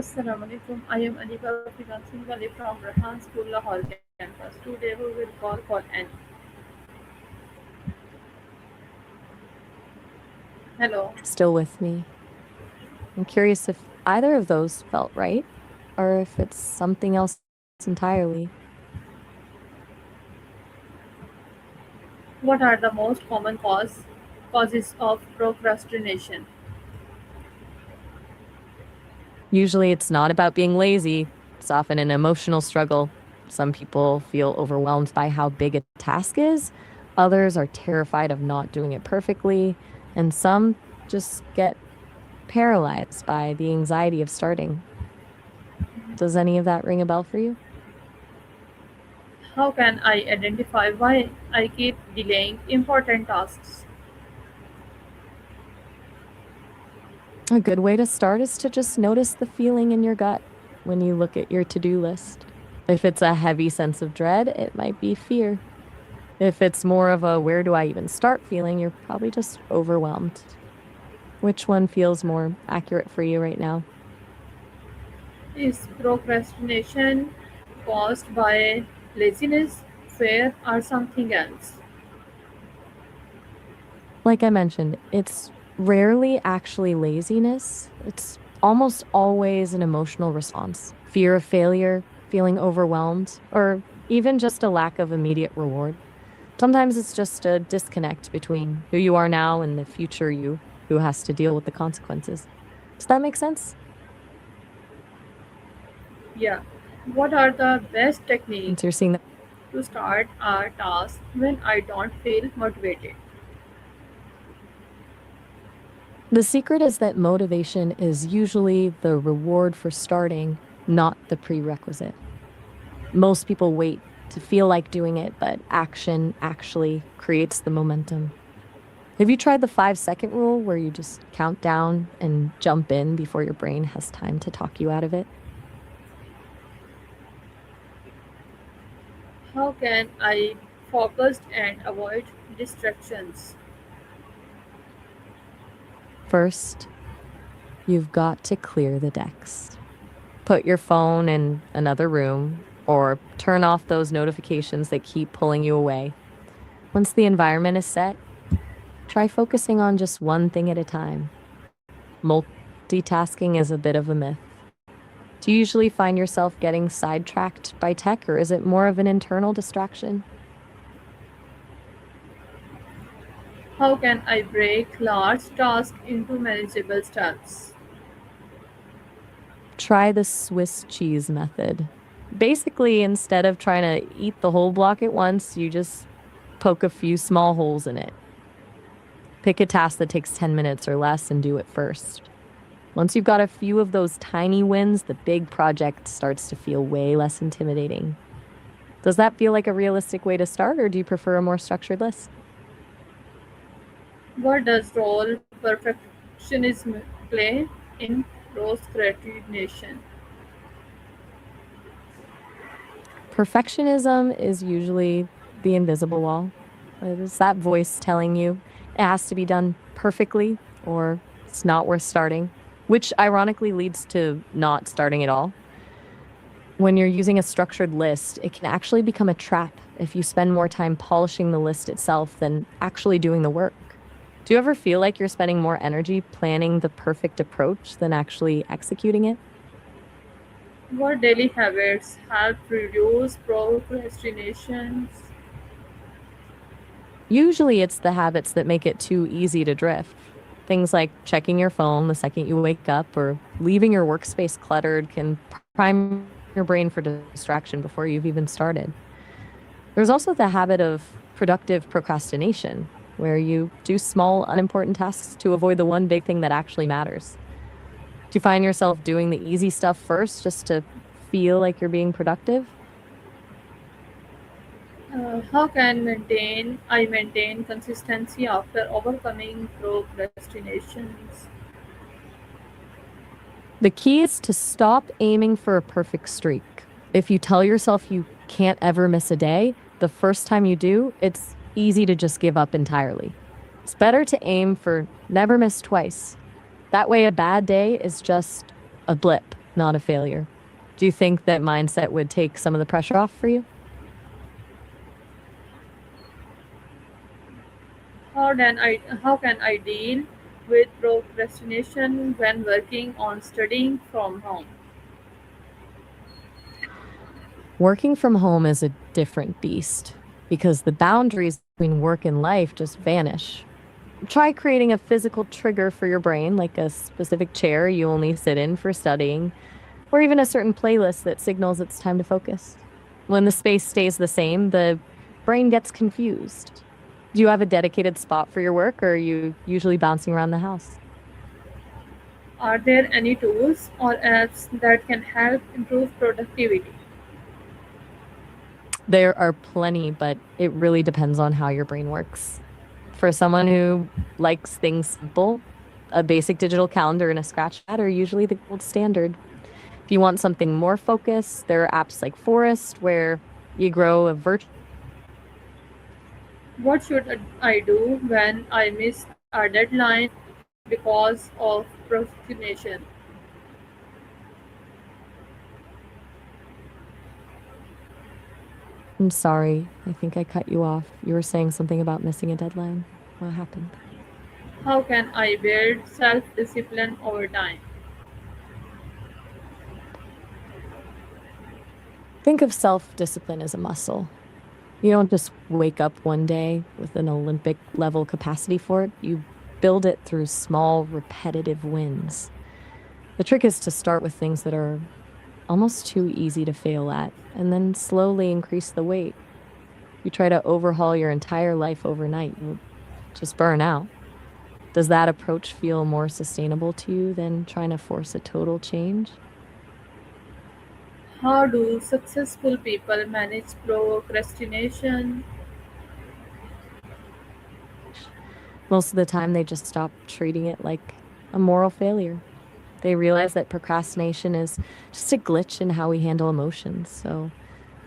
Assalamu alaikum. I am Aniba Fidan Wali from Rahan School Lahore campus. Today we will call N. Hello. Still with me. I'm curious if either of those felt right or if it's something else entirely. What are the most common causes of procrastination? Usually it's not about being lazy, it's often an emotional struggle. Some people feel overwhelmed by how big a task is, others are terrified of not doing it perfectly, and some just get paralyzed by the anxiety of starting. Does any of that ring a bell for you? How can I identify why I keep delaying important tasks? A good way to start is to just notice the feeling in your gut when you look at your to-do list. If it's a heavy sense of dread, it might be fear. If it's more of a where do I even start feeling, you're probably just overwhelmed. Which one feels more accurate for you right now? Is procrastination caused by laziness, fear, or something else? Like I mentioned, it's rarely actually laziness. It's almost always an emotional response. Fear of failure, feeling overwhelmed, or even just a lack of immediate reward. Sometimes it's just a disconnect between who you are now and the future you who has to deal with the consequences. Does that make sense? Yeah. What are the best techniques Since you're seeing that. to start a task when I don't feel motivated? The secret is that motivation is usually the reward for starting, not the prerequisite. Most people wait to feel like doing it, but action actually creates the momentum. Have you tried the 5-second rule where you just count down and jump in before your brain has time to talk you out of it? How can I focus and avoid distractions? First, you've got to clear the decks. Put your phone in another room or turn off those notifications that keep pulling you away. Once the environment is set, try focusing on just one thing at a time. Multitasking is a bit of a myth. Do you usually find yourself getting sidetracked by tech, or is it more of an internal distraction? How can I break large tasks into manageable steps? Try the Swiss cheese method. Basically, instead of trying to eat the whole block at once, you just poke a few small holes in it. Pick a task that takes 10 minutes or less and do it first. Once you've got a few of those tiny wins, the big project starts to feel way less intimidating. Does that feel like a realistic way to start, or do you prefer a more structured list? What does role perfectionism play in procrastination? Perfectionism is usually the invisible wall. It's that voice telling you it has to be done perfectly or it's not worth starting, which ironically leads to not starting at all. When you're using a structured list, it can actually become a trap if you spend more time polishing the list itself than actually doing the work. Do you ever feel like you're spending more energy planning the perfect approach than actually executing it? What daily habits help reduce procrastinations? Usually it's the habits that make it too easy to drift. Things like checking your phone the second you wake up or leaving your workspace cluttered can prime your brain for distraction before you've even started. There's also the habit of productive procrastination, where you do small, unimportant tasks to avoid the one big thing that actually matters. Do you find yourself doing the easy stuff first just to feel like you're being productive? How can maintain I maintain consistency after overcoming procrastinations? The key is to stop aiming for a perfect streak. If you tell yourself you can't ever miss a day, the first time you do, it's easy to just give up entirely. It's better to aim for never miss twice. That way, a bad day is just a blip, not a failure. Do you think that mindset would take some of the pressure off for you? How can I deal with procrastination when working on studying from home? Working from home is a different beast because the boundaries between work and life just vanish. Try creating a physical trigger for your brain, like a specific chair you only sit in for studying, or even a certain playlist that signals it's time to focus. When the space stays the same, the brain gets confused. Do you have a dedicated spot for your work, or are you usually bouncing around the house? Are there any tools or apps that can help improve productivity? There are plenty, but it really depends on how your brain works. For someone who likes things simple, a basic digital calendar and a scratch pad are usually the gold standard. If you want something more focused, there are apps like Forest where you grow a virtual. What should I do when I miss a deadline because of procrastination? I'm sorry, I think I cut you off. You were saying something about missing a deadline. What happened? How can I build self discipline over time? Think of self discipline as a muscle. You don't just wake up one day with an Olympic level capacity for it, you build it through small, repetitive wins. The trick is to start with things that are almost too easy to fail at, and then slowly increase the weight. You try to overhaul your entire life overnight, you'll just burn out. Does that approach feel more sustainable to you than trying to force a total change? How do successful people manage procrastination? Most of the time, they just stop treating it like a moral failure. They realize that procrastination is just a glitch in how we handle emotions. So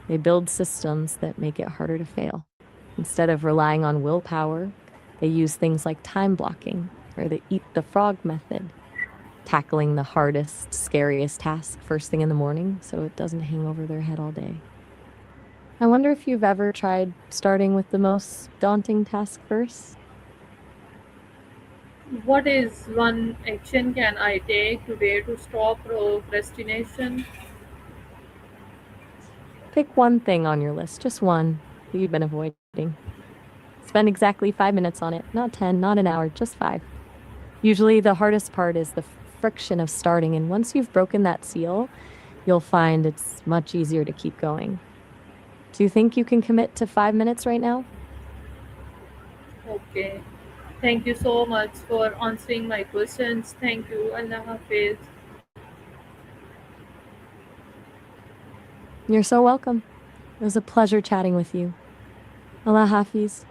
they build systems that make it harder to fail. Instead of relying on willpower, they use things like time blocking or the eat the frog method, tackling the hardest, scariest task first thing in the morning so it doesn't hang over their head all day. I wonder if you've ever tried starting with the most daunting task first. What is one action can I take today to stop procrastination? Pick one thing on your list, just one that you've been avoiding. Spend exactly 5 minutes on it, not 10, not an hour, just 5. Usually, the hardest part is the friction of starting, and once you've broken that seal, you'll find it's much easier to keep going. Do you think you can commit to 5 minutes right now? Okay. Thank you so much for answering my questions. Thank you. Allah Hafiz. You're so welcome. It was a pleasure chatting with you. Allah Hafiz.